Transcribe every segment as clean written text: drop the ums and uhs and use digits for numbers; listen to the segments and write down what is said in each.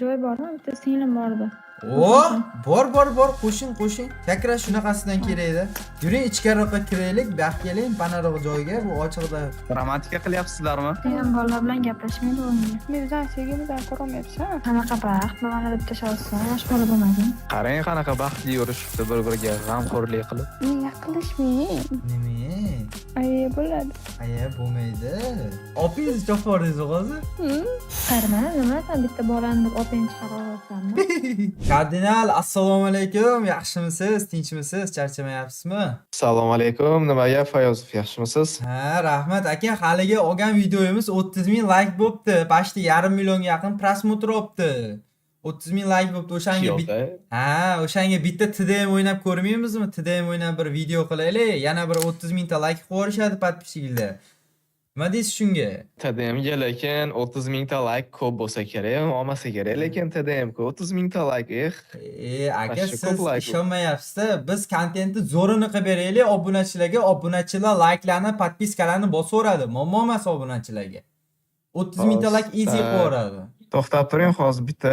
joy bormi? Bitta singlim bordi. O, bor qo'shing. Kakra shunaqasidan kerak edi. Yuring ichkariroqqa kiraylik, baxt keling, panaroq joyga, bu ochiqda. Romantika qilyapsizlarmi? Sen bolalar bilan gaplashmaydi o'yinga. Bizdan sevgimizdan ko'rmayapsan. Qanaqa baxt, nimani deb tashlasa, yosh bola bo'lmading. Qarang qanaqa baxtli yurishibdi bir-biriga g'amxo'rlik qilib. Nega qilishmang? Nima? Ayi bo'ladi. Aya bo'lmaydi. Opingiz cho'poringiz hozir. Qarama, nima san bitta bolani deb opang chiqarib olsanmi? Kardinal, assalomu alaykum. Yaxshimisiz? Tinchmisiz? Charchamayapsizmi? Assalomu alaykum. Nimaga Fayozov, yaxshimisiz? Ha, rahmat aka. Haliga olgan videomiz 30 ming like bo'pti. Pashti 1,5 millionga yaqin prosmotr olibdi. 30 ming like bo'pti. O'shanga bitta TDM o'ynab ko'rmaymizmi? TDM o'ynab bir video qilaylik. Yana bir 30 mingta like qo'yishadi podpishchilar. Nima deysiz shunga? TDMga lekin 30 mingta like ko'p bo'lsa kerak, olmasa kerak, lekin TDM ku 30 mingta like. Aka Pashti siz ko'p like ishonmayapsiz. Biz kontentni zo'rini qilib beraylik obunachilarga. Obunachilar like'larni, podpiskalarni bosaveradi. Muammo emas obunachilarga. 30 mingta like easy qo'yadi. To'xtab turing, hozir bitta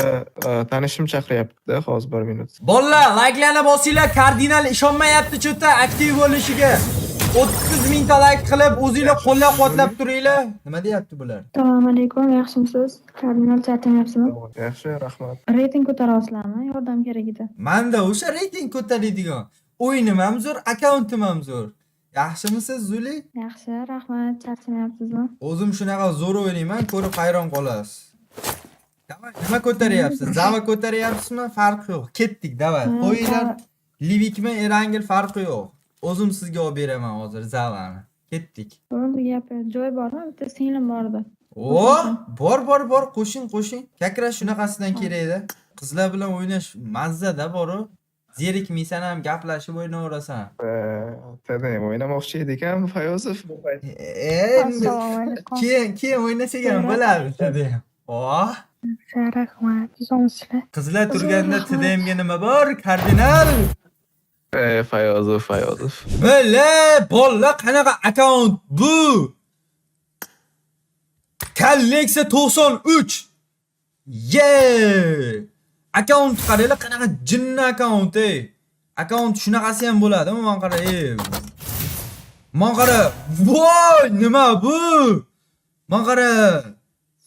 tanishim chaqiryapti, hozir 1 minut. Bolalar, like'larni bosinglar. Kardinal ishonmayapti cho'ta aktiv bo'lishiga. 30 mingta like qilib o'zingizlar qo'llab-quvvatlab turinglar. Nima deyapti bular? Assalomu alaykum, yaxshimisiz? Kardinal charchamayapsizmi? Yaxshi, rahmat. Reyting ko'tara olasizlarmi? Yordam kerak edi. Menda o'sha reyting ko'taradigan. O'yinim ham zo'r, akkauntim ham zo'r. Yaxshimisiz, Zuli? Yaxshi, rahmat. Charchamayapsizmi? O'zim shunaqa zo'r o'ynayman, ko'rib hayron qolasiz. Davay, nima ko'taryapsiz? Zava ko'taryapsizmi? Farqi yo'q. Ketdik, davay. Qo'yinglar. Livikmi, Erangel farqi yo'q. O'zim sizga olib beraman hozir Zavani. Ketdik. Bo'ldi gap. Joy bormi? Bitta singlim bordi. O, bor, qo'shing. Kakra shunaqasidan kerak edi. Qizlar bilan o'ynash mazza-da bor-u. Zerikmaysan ham gaplashib o'ynayverasan. TDM o'ynamoqchi edik-a Fayozov? Assalomu alaykum. Keyin o'ynasak ham bo'ladi TDM. Oh, Rahmat. Izonsizlar. qizlar turganda TDMga nima bor? Kardinal. Fayozov. Bala, bolla qanaqa akkaunt bu? Kolleksiya 93. Akkaunt qaranglar, qanaqa jinni akkaunt ey. Akkaunt shunaqasi ham bo'ladimi? Men qara, Men qara. Voy, nima bu? Men qara.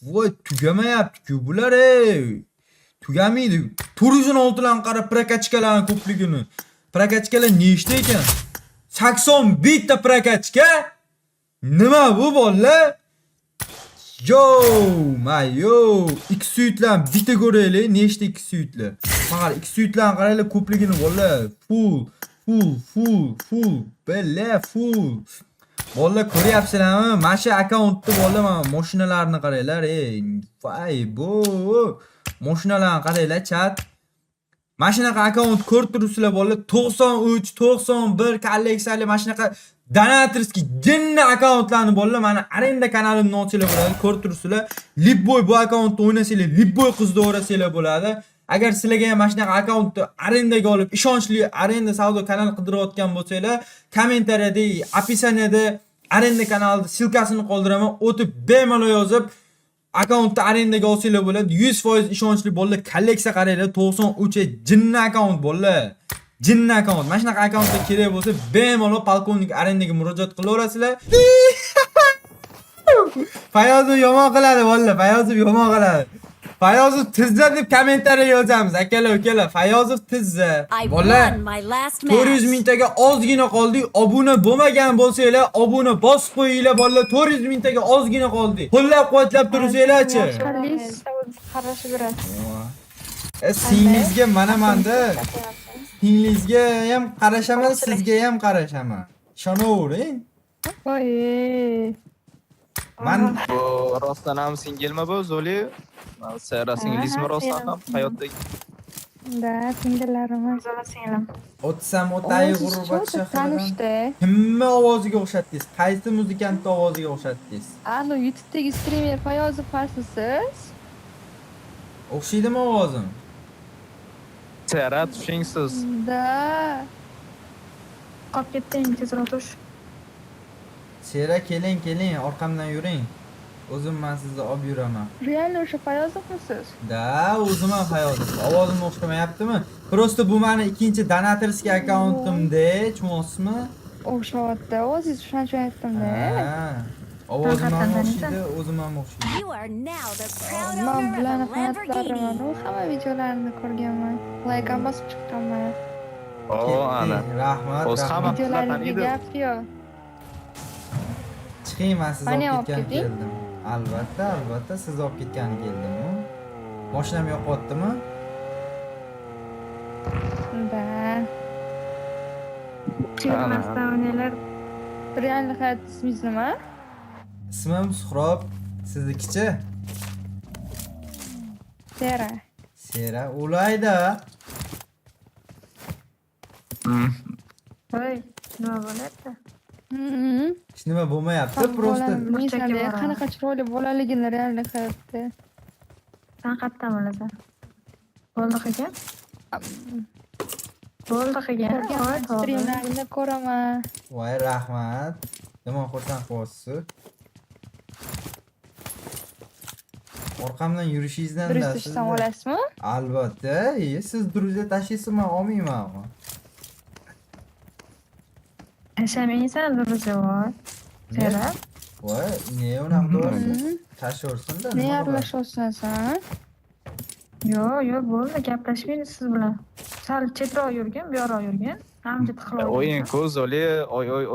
Voy, tugamayapti-ku bular ey. Tugamaydi. 416 lan qara prakachkalarning ko'pligini. Prakachkalar nechta ekan? 81 ta prakachka? Nima bu bolalar? Mayo, X suitlar bitta ko'raylik, nechta X suitlar. Mana X suitlarni qaranglar ko'pligini bolalar. Full. Bella full. Bolalar ko'ryapsizlarmi? Mana shu akkauntni bolalar mana mashinalarni qaranglar, ey. Voy bu. Mashinalarni qaranglar, chat. Mana shunaqa akkaunt ko'rib turibsizlar bolalar. 93, 91 kolleksiyali mana shunaqa donatorskiy jinni akkauntlarni bolalar mana arenda kanalimni ochinglar bo'ladi. Ko'rib turibsizlar. Libboy bu akkauntni o'ynasanglar, Libboy qizni o'rasanglar bo'ladi. Agar sizlarga ham mana shunaqa akkauntni arendaga olib, ishonchli arenda savdo kanali qidirayotgan bo'lsanglar, kommentariyada, opisaniyada arenda kanalida silkasini qoldiraman. O'tib bemalol yozib akkauntni arendaga olsanglar bo'ladi. 100% ishonchli bolalar. Kolleksiya qaranglar, 93 jinni akkaunt bolalar. Jinni akkaunt. Mana shunaqa akkauntga kerak bo'lsa, bemalol polkovnik arendaga murojaat qilaverasizlar. Fayozov yomon qiladi bolalar, Fayozov yomon qiladi. Fayozov tizza deb kommentariya yozamiz. Akalar, ukalar, Fayozov tizza. Bolalar, 400 mingtaga ozgina qoldik. Obuna bo'lmagan bo'lsanglar, obuna bosib qo'yinglar bolalar. 400 mingtaga ozgina qoldik. Qo'llab-quvvatlab tursanglar-chi. Qarashi beradi. Singlizga mana-manda. Singlizga ham qarashaman, sizga ham qarashaman. Ishonavering. Voy. Men Bu rostdan ham singilmi bu, Zoli? Sara singlizmi rostdan ham hayotdagi? Da, singillarimiz. Singlim. o'tsam o'tay g'urbat shahardan. Tanishdi. Kimni ovoziga o'xshatdingiz? Qaysi muzikantni ovoziga o'xshatdingiz? Ano YouTube'dagi streamer Fayozov farsisiz? O'xshaydimi ovozim? Sara tushingsiz. Da. Qolib ketding, tezroq tush. Sera keling, orqamdan yuring. O'zim men sizni olib yuraman. Realni o'sha Fayozovmisiz? Da, o'zim ham hayotda. Ovozim o'xshamayaptimi? Prosta bu meni ikkinchi donatorskiy akkauntimda, tushunasizmi? O'sha o'zingiz shuncha aytdim-da. Ovozim ham o'xshaydi, o'zim ham o'xshaydi. You are now the proud Men owner bularni of a Lamborghini. hayotlarini, hamma videolarini ko'rganman. Like ham bosib chiqqanman. ana. Rahmat. O'zi rahmat. hamma Videolaringga gap yo'q. Chiqing, men siz Mani olib olib ketgani keting. keldim. Albatta, siz olib ketgani keldim. Mashinam yo'qotdimi? Da. Chirmasdan o'ynalar. Realni hayot ismingiz nima? Ismim Suhrob, siznikichi? Sera. Sera, ulayda. Voy, nima bo'lyapti? Hech nima bo'lmayapti, prosta burchakka boraman. Qanaqa chiroyli bolaligini realni hayotda. Sen qayerdan bilasan? Bo'ldi ekan. Bo'ldi ekan. Voy, Streamlaringda ko'raman. voy rahmat. Yomon xursand qilyapsiz. Orqamdan yurishingizdan Durust ishdan olasizmi? Albatta, siz durustga tashlaysiz, men olmayman. Tashamaysan durustga voy. Sera. Voy, ne unaqa to'g'risi? Tashlaversin-da. Ne aralashyapsan sen? Yo'q, bo'ldi, gaplashmaymiz siz bilan. Sal chetroq yurgin, buyoqroq yurgin. Namjit qilib. O'yin ko'zoli,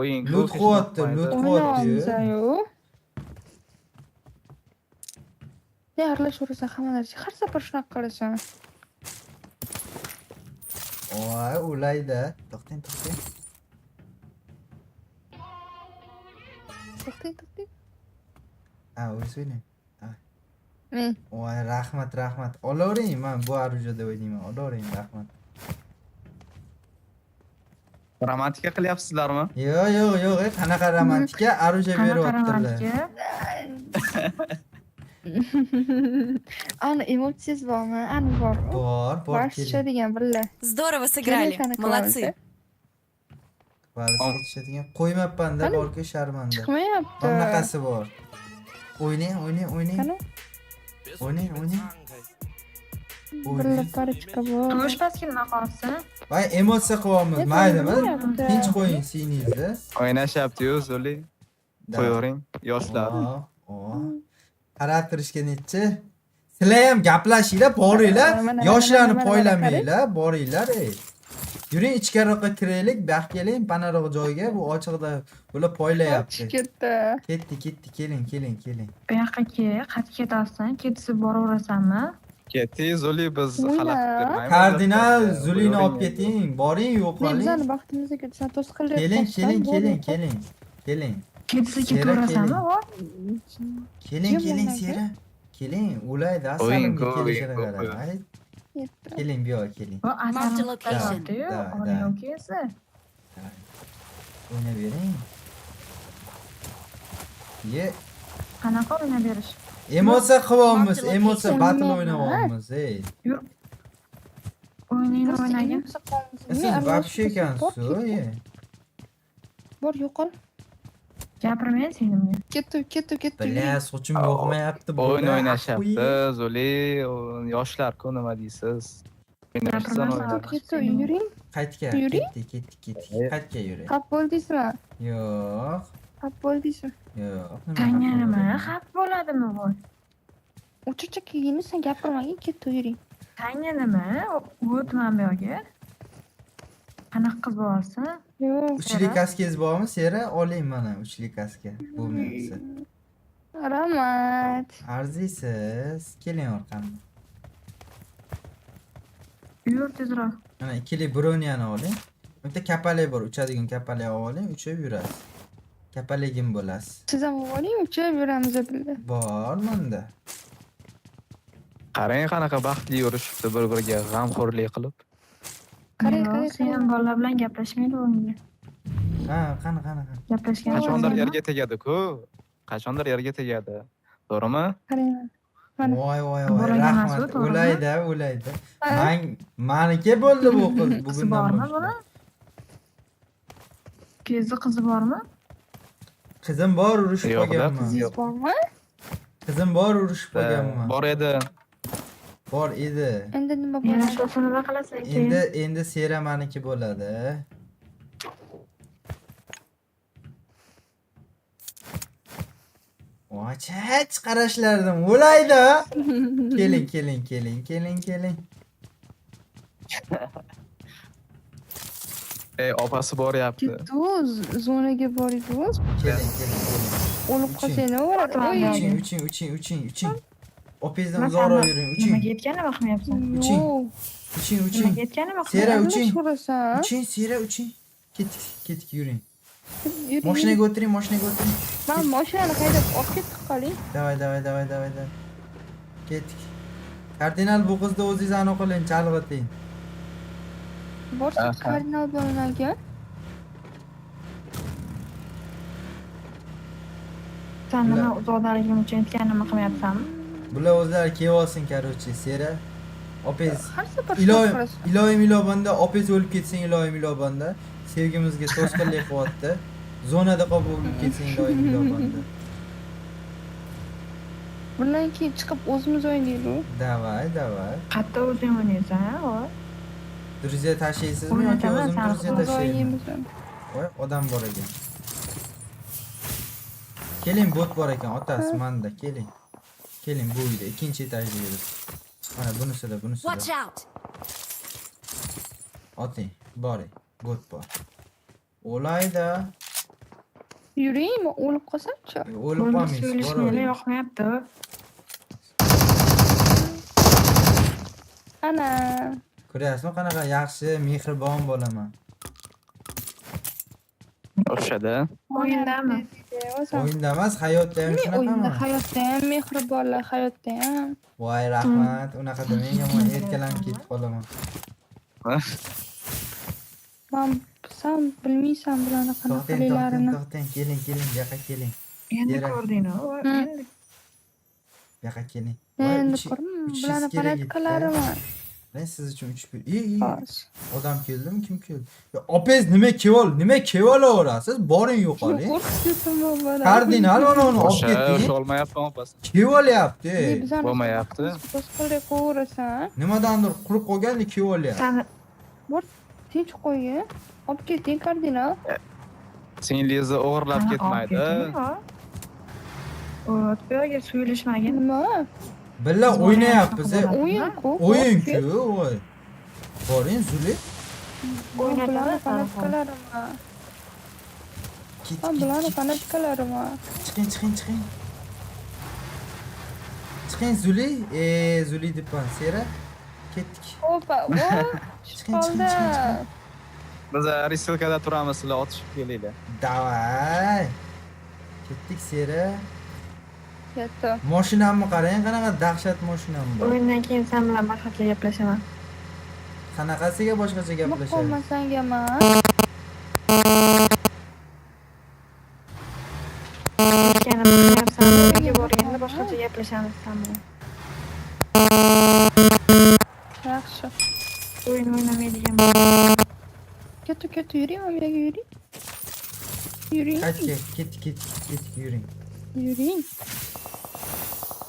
o'yin Lut qilyapti, lut qilyapti. O'ynayapsan-yu. Ne aralashaversan hammalarga har safar shunaqa qilasan. Voy, ulayda. To'xtang. To'xtang. O'zi o'ynang. Men Voy, rahmat. Olavering, men bu orujada o'ynayman. Olavering, rahmat. Romantika qilyapsizlarmi? Yo'q, qanaqa romantika, oruja beryaptilar. Ana emotsiyasi bormi? Ana bor. Bor, Barcha keling. degan billa. Здорово сыграли. Молодцы. Valsga tushadigan qo'ymabman-da, borku sharmanda. Chiqmayapti. Bunaqasi bor. O'ynang. Qani? O'ynang. Billa parichka bor. Turmush pastgina qolsin. Voy, emotsiya qilyapmiz. Maylimi? Bo'lmayapti. Tinch qo'ying singlingizni. O'ynashyapti-yu, Zoli. Qo'yavering, yoshlar. Qarab turishga nechi? Sizlar ham gaplashinglar, boringlar. Yoshlarni poylamanglar, boringlar. Yuring, ichkariroqqa kiraylik, bu yoqqa keling, panaroq joyga, bu ochiqda bular poylayapti. Ketdi. Ketdi, keling. Bu yoqqa qayerga ketyapsan? Ketib boraverasanmi? Ketdi, Zoli, biz O'yna. xalaqit bermaymiz. Kardinal Zulini olib keting. Boring, yo'qoling. Bizlarni vaqtimizga ketsan to's qilyapsan. Keling. Ketsa Sera, ketaverasanmi? Keling, Sera. Keling, ulayda O'yin asalimga ko'p, kelishini o'yin ko'p. qarang. Keling, bu yoqqa keling. Bu Marked asalim location. qilyapti-yu, Da. oling kelsa. O'ynayvering. Qanaqa o'ynab berish? Emotsiya qilyapmiz, Marked emotsiya location. battle o'ynayapmiz, O'ynayni o'ynagin. Siz вообще ekansiz, Bor yo'qol. Gapirmay senimga. Ketdi. Bля, sochim yoqmayapti. O'yin o'ynashyapti, Zoli, yoshlar-ku, nima deysiz? O'ynashsan o'ynaydi. Ketdi, yuring. Qaytga, Yuring. ketdik. Qaytga yuring. Xaf bo'ldingizmi? Yo'q. Xaf bo'ldingizmi? Tanga nima? Xaf bo'ladimi bu? O'chircha kelgin, sen gapirmagin, ketdi, yuring. Tanga nima? O'tman bu yoqqa. Qanaqa qiz bo'lsin? Yo'q. Uchli kaskangiz bormi, Sera? Oling mana uchli kaska. Bo'lmayapti. Rahmat. Arziysiz. Keling orqamdan. Yur tezroq. Mana ikkili broniyani oling. Bitta kapalak bor, uchadigan kapalak oling, uchib yurasiz. Kapaligim bo'lasiz. Siz ham oling, uchib yuramiz billa. Bor menda. Qarang, qanaqa baxtli yurishibdi bir-biriga g'amxo'rlik qilib. Qarang. Sen bolalar bilan gaplashmaydi o'ngga. Ha, qani. Gaplashgan Qachondir yerga tegadi-ku. Qachondir yerga tegadi. To'g'rimi? Qarang. Mana. Voy, Bola emas rahmat. u, to'g'rimi? Ulayda. Meniki bo'ldi bu qiz Qizi bugundan bormi boshlab. buni? Qizi bormi? Qizim bor, urushib Yo'q-da, qolganman. qiz yo'q. Bormi? Qizim bor urushib qolganman. Bor edi. Bor edi. Endi nima Yana bo'ladi? shuni nima qilasan keyin? Endi Sera meniki bo'ladi. Vochach qarashlardan o'laydi. Keling. Opasi boryapti. Ketuz, zonaga bordik. Keling. O'lib qolsang nima bo'ladi? Oy, Uching. Opezdan uzoqroq yuring, uching. Nimaga yetgan nima qilmayapsan? Uching. Nimaga yetgan nima Sera qilmayapsan? uching. So'rasan. Sera uching. Ketdik, yuring. Yuri. Mashinaga o'tiring. Men mashinani haydab olib ketib qoling. Davay. Ketdik. Kardinal bu qizni o'zingiz aniq qiling, chalg'iting. Borsiz kardinal bo'linaga. Sen nima uzoqdaligim uchun yetgan nima qilmayapsanmi? Bular o'zlari kelib olsin, короче, Sera. Opez. Har safar Iloyim ilobanda opez o'lib ketsang ilobanda. Sevgimizga to'sqinlik qilyapti. Zonada qolib o'lib ketsang ilobanda. Bundan keyin chiqib o'zimiz o'ynaylik. Davay. Qayerda o'zing o'ynaysan, voy? Друзья tashlaysizmi yoki o'zim druziya tashlayman? Voy, odam bor ekan. Keling, bot bor ekan, otasi manda, keling. Keling bu uyda ikkinchi etajda yurib. Mana bunisida. Watch out! Oting, boring, bot bor. O'layda. Yuraymi? O'lib qolsam-chi? O'lib qolmaysiz, Söyleshmaylar boravering. yoqmayapti. Ana. Ko'ryapsizmi qanaqa yaxshi, mehribon bo'laman. O'xshadi. O'yindami? O'yinda emas, hayotda ham O'yinda, shunaqami? hayotda ham mehribonlar, hayotda ham. Voy, rahmat. Unaqa demang, yomon erkalanib ketib qolaman. Sen bilmaysan bularni qanaqaliklarini. To'xtang, keling, bu yoqqa keling. Endi Kerak. ko'rding-ku. Endi Bu yoqqa keling. Endi ko'rdim, bularni palatkalarimi? Men siz uchun uchib Xo'sh. odam keldimi? Kim keldi? Opez nima kevolaverasiz? Boring yo'qoling. Qo'rqitdim bobora. Kardinal uni olib O'sha ketding. olmayapti opasi. Kevolyapti. Bo'lmayapti. Qo'sqilga qo'rasan. Nimadandir qurib qolganda kevolyapti. Sani Tinch qo'ying. Olib keting kardinal. Singlizini o'g'irlab ketmaydi. O'tga söyleshmagin. Nima? Billa o'ynayapmiz. O'yin-ku. O'yin-ku, voy. Boring, Zuli. Bularni palatkalarimi? Bularni palatkalarimi? Chiqing. Chiqing Zuli. Zuli debman, Sera. Ketdik. Opa, Chiqing. Biz risilkada turamiz, sizlar otishib kelinglar. Davay. Ketdik, Sera. Ketdi. Mashinamni qarang, qanaqa dahshat mashinam bor. O'yindan keyin sen bilan boshqacha gaplashaman. Qanaqasiga boshqacha gaplashadi? Qolmasanga man. Eshitganimni qilyapsan. Uyga borganda boshqacha gaplashamiz sen bilan. Yaxshi. O'yin o'ynamaydigan. Ketdi, yuring, bu yerga yuring. Yuring. Ketdik, yuring. Yuring.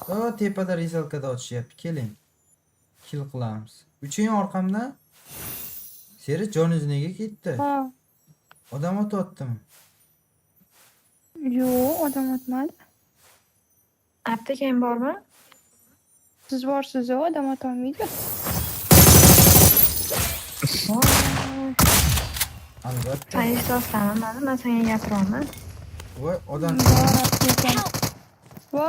O, tepada risalkada otishyapti. Keling. Kill qilamiz. Uching orqamdan. Seri joningiz nega ketdi? Ha. Odam otyaptimi? Yo'q, odam otmadi. Aptekan bormi? Siz borsiz, odam otolmaydi. Albatta. Sen eshitayapsanmi? Men senga gapiryapman. Voy, odam. Voy.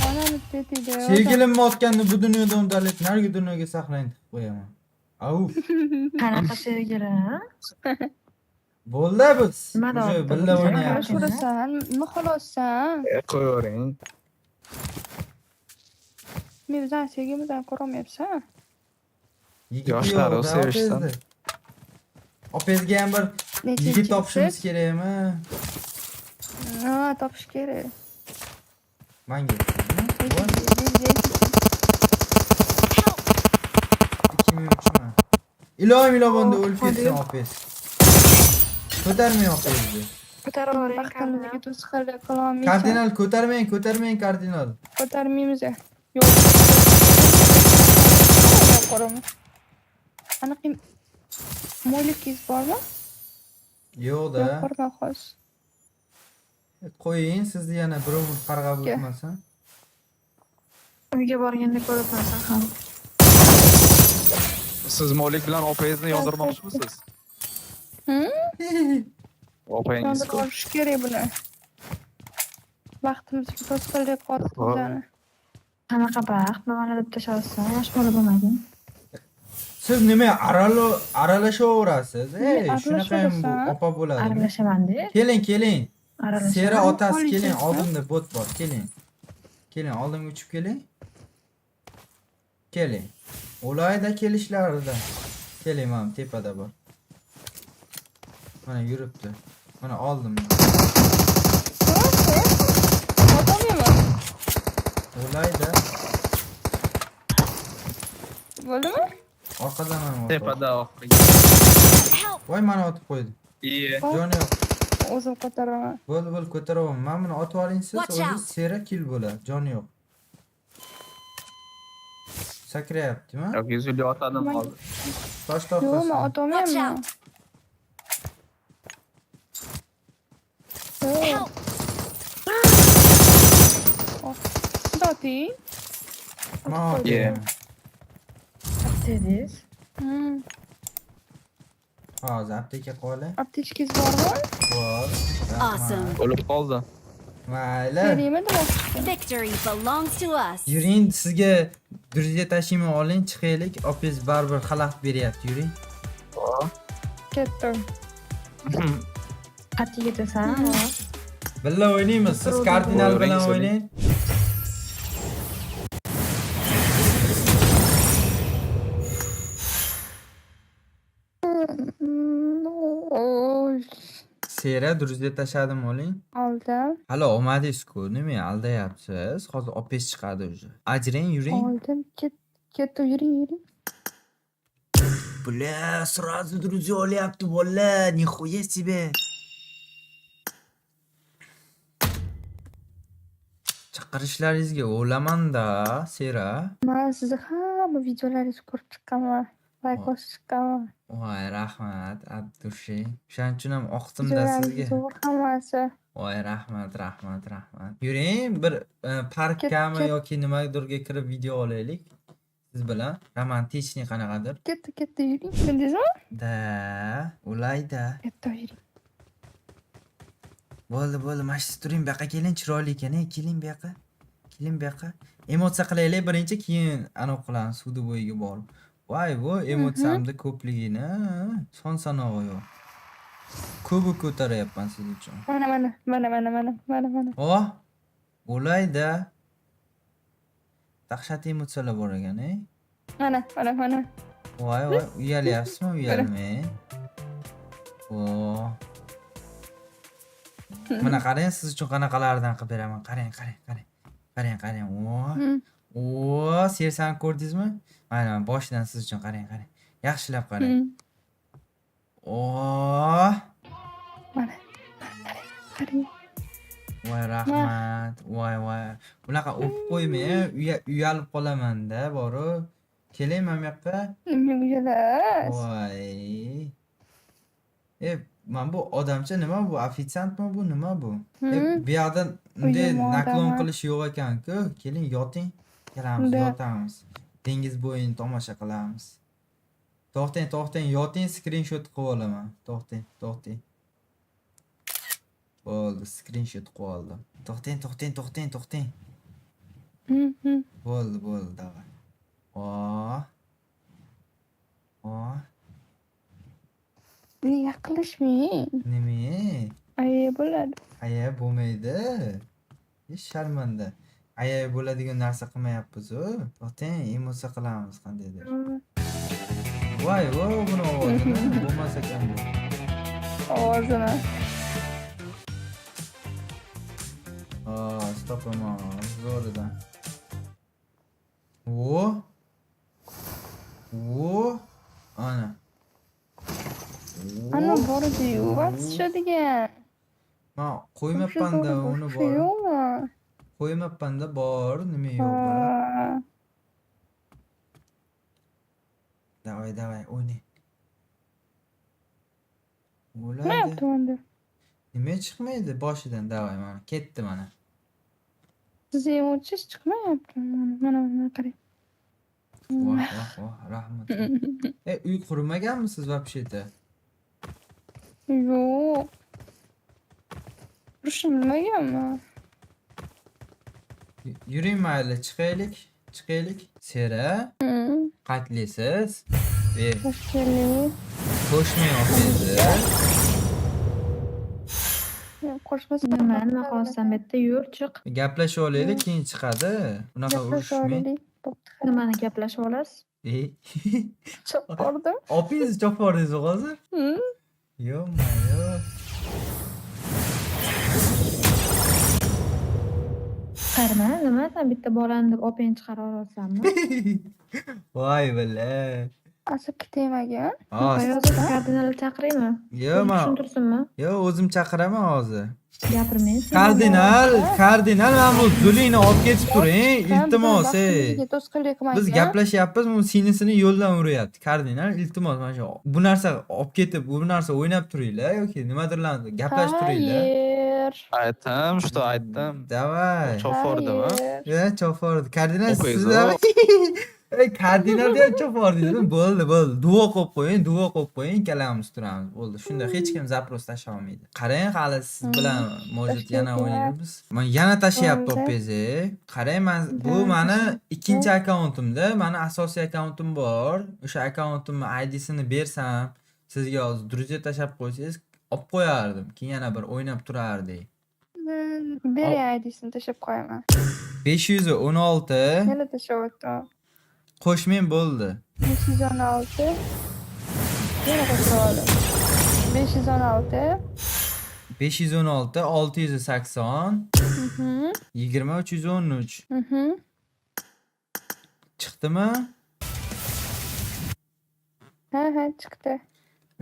Onani tetida. Sevgilimni otganda bu dunyodan udalet narigi dunyoga saqlanib qo'yaman. Au. Qanaqa sevgili, ha? Bo'ldi biz. Nima O'sha deyapti? billa Nima o'ynayapmiz. So'rasan, nima xolossan? Qo'yavering. Men bizdan sevgimizdan ko'rolmayapsan. Yoshlar yo'q, sevishsin. Opezga ham bir yigit topishimiz kerakmi? Ha, topish kerak. Manga. 2003 Iloyim ilobonda o'lib ketsin Opez. Ko'tarmay Opezni. Ko'tarib yuboring Baxtimizga to'sqinlik qilolmaysan. Kardinal ko'tarmang kardinal. Ko'tarmaymiz. Yo'q. Qo'raman. Anaqa mo'ylikingiz bormi? Yo'q-da. Yo'q, qo'rma xos. Qo'ying, sizni yana birov qarg'ab Ke. o'tmasin. Uyga borganda ko'rasan ham. Siz molik bilan opangizni yondirmoqchimisiz? Opangiz Yondirib olish kerak buni. Vaqtimizga to'sqinlik qilib bizani. Qanaqa baxt, mana deb tashlaysan, yosh bola bo'lmading. Siz nima aralashaverasiz? Ey, shunaqa ham bu aralashirasan. opa bo'ladi. Aralashaman-da. Keling. Aralashaman. Sera otasi Politsiya. keling, oldimda bot bor, keling. Keling, oldimga uchib keling. Keling. Ulayda kelishlarida. Keling, mana tepada bor. Mana yuribdi. Mana oldim. Otamiymi? Ulayda Bo'ldimi? orqadan ham otdi. tepada oxirgi. Help! Voy, mana otib qo'ydi. Iye. Joni yo'q. O'zim ko'taraman. Bo'l ko'taraman. Mana buni otib oling siz, Watch o'zi out. sera kill bo'ladi. Joni yo'q. Sakrayapti-mi? Yo'q, yuzli otadim hozir. Tosh Yo'q, men toptasin. Watch otamayman. out! Yo'q. Help! Doting. Ma, Yeah. Dedingiz. hozir apteka qolay. Aptechkangiz bormi? Bor. Awesome. O'lib qoldi. Mayli. Beraymi demoqchi. Victory belongs to us. Yuring, sizga druziya tashiyman oling, chiqaylik. Opes baribir xalaqit beryapti, yuring. Ketdim. Qat'iy ketasan. Billa o'ynaymiz. Siz kardinal bilan o'ynang. Oy. Sera druziya tashladim oling. Oldim. Hali olmadingiz-ku, nima aldayapsiz? Hozir opes chiqadi уже. Ajrang, yuring. Oldim. Ketdim. Yuring. Bля, сразу друзья olyapti bolalar. Нихуя себе. Chaqirishlaringizga o'laman-da, Sera. Men sizni hamma videolaringizni ko'rib chiqqanman. Like bosib chiqqanman. Voy, rahmat, Abdushi. O'shaning uchun ham oqtimda Videolaringiz sizga. zo'r hammasi. Voy, rahmat. Yuring, bir parkkami Ket. yoki nimadirga kirib video olaylik. Siz bilan romantichniy qanaqadir. Ketdi. Yuring. Bildingizmi? Da, ulayda. Ketdi. Yuring. Bo'ldi, mana shu turing, bu yoqqa keling, chiroyli ekan, keling bu yoqqa. Emotsiya qilaylik birinchi, keyin anav qilamiz, suvni bo'yiga borib. Voy, bu emotsiyamda ko'pligini son sanog'i yo'q. Ko'p ko'taryapman siz uchun. Mana. Oh, ulayda. Dahshat emotsiyalar bor ekan, Mana. Voy, uyalyapsizmi, uyalmang. Oh. Mana qarang, siz uchun qanaqalardan qilib beraman. Qarang. Oo, sersani ko'rdingizmi? Mana boshidan siz uchun qarang. Yaxshilab qarang. Oo. Mana. Qarang. Voy, rahmat. Voy. Bunaqa o'pib qo'ymang, uyalib qolaman-da, boru. Keling mana bu yoqqa. Nima uyalas? Voy. Mana bu odamcha nima bu? Ofitsiantmi bu? Nima bu? Bu yoqdan bunday Uyim naklon odami. qilish yo'q ekan-ku. Keling, yoting. Kelamiz, Unda. yotamiz. Dengiz bo'yini tomosha qilamiz. To'xtang, yoting, skrinshot qilib olaman. To'xtang. Bo'ldi, skrinshot qilib oldim. To'xtang. Bo'ldi, davay. Yaqinlashmang. Nima? Ayi bo'ladi. Aya bo'lmaydi. Sharmanda. Aya bo'ladigan narsa qilmayapmiz-ku. To'xtang, emotsiya qilamiz qandaydir. Voy, buni ovozini bo'lmas ekan bu. Ovozini. Stopama, zo'ridan. Ana. Ana bordi-yu, vaqt tushadigan. Men qo'ymabman-da uni bor. Yo'qmi? Qo'ymabman-da bor, nima yo'q bola. Davay, o'ynang. Nima Bo'ladi. yaptım endi? Nima chiqmaydi boshidan, davay mana. Ketdi mana. Siz yemuvchi chiqmayapti. Mana qarang. Voh, rahmat. Uy qurmaganmisiz вообще-то? Yo'q. Qurishni bilmaganman. Yuring mayli, chiqaylik. Sera, qatlisiz. Xush keldingiz. Qo'shmay o'qizi. Qo'shmasam Nima qolsam bu yerda yur, chiq. Gaplashib olaylik, keyin chiqadi. Bunaqa urushmang. Nimani gaplashib olasiz? Chop bordim. Opingiz chopib yubordingiz hozir? Yo-mayo. Qarama, nima sen bitta bolani deb opang chiqara olasanmi? Voy billa. Asabga tegmagan. Hozir kardinalni chaqiraymi? Yo, men Tushuntirsinmi? o'zim chaqiraman hozir. Gapirmang. Kardinal mana bu zulingni olib ketib turing, iltimos. To'sqinlik qilmang. Biz gaplashyapmiz, bu sinisini yo'ldan uryapti. Kardinal, iltimos mana shu bu narsa olib ketib, bu narsa o'ynab turinglar yoki nimadirlarni gaplashib turinglar. Aytdim, что aytdim. Davay. Chopordimi? Ya, cho'fordi. Kardinal O'qiysiz, sizlar. Kardinalni ham cho'fordingiz. Bo'ldi. Duo qo'yib qo'ying, ikkalamiz turamiz. Bo'ldi. Shunda hech kim zaпрос tashlay olmaydi. Qarang, hali siz bilan может yana o'ynaymiz. Men yana tashyapti OPZ. Qarang, bu meni ikkinchi akkauntimda, meni asosiy akkauntim bor. O'sha akkauntimni ID'sini bersam, sizga hozir друзья tashlab qo'ysangiz, olib qo'yardim. Keyin yana bir o'ynab turardik. Bering ID'sini tashlab qo'yaman. 516 Yana tashyapman. qo'shmang bo'ldi. 516. Yana qo'shib 516. 516 680 20 313 chiqdimi? Ha, chiqdi.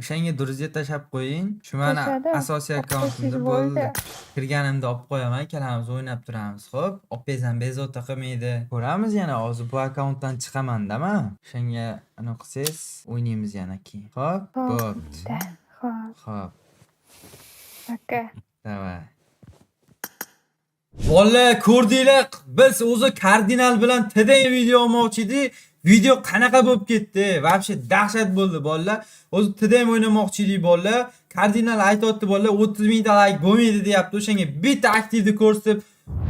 O'shanga друзья tashlab qo'ying. Shu meni Tashladim. asosiy akkauntimda Tashlash bo'ldi. bo'ldi. Kirganimda olib qo'yaman, ikkalamiz o'ynab turamiz. Xo'p, opezam bezovta qilmaydi. Ko'ramiz yana hozir bu akkauntdan chiqaman-da men. O'shanga anaqa qilsangiz, o'ynaymiz yana keyin. Xo'p, bo'pti. Xo'p. Aka. Davay. Bolalar, ko'rdinglar, biz o'zi kardinal bilan tdm video olmoqchi edik. Video qanaqa bo'lib ketdi? Вообще dahshat bo'ldi bolalar. O'zi tdm o'ynamoqchi edik bolalar. Kardinal aytayotdi bolalar 30 ming like bo'lmaydi deyapti. O'shanga bitta aktivni ko'rsatib,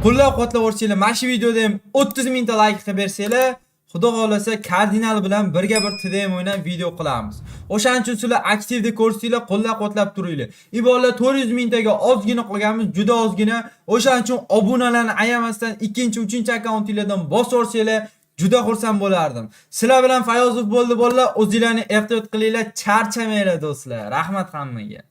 qo'llab-quvvatlab o'rchinglar. Mana shu videoda ham 30 ming like qilib bersanglar, Xudo xolasa kardinal bilan birga bir tdm o'ynab video qilamiz. O'shaning uchun sizlar aktivni ko'rsanglar, qo'llab-quvvatlab turinglar. Bolalar 400 mingtaga ozgina qolganmiz, juda ozgina. O'shaning uchun obunalarni ayamasdan ikkinchi, uchinchi akkauntinglardan bosorsanglar, juda xursand bo'lardim. Sizlar bilan Fayozov bo'ldi bolalar. O'zingizlarni ehtiyot qilinglar, charchamanglar do'stlar. Rahmat hammaga.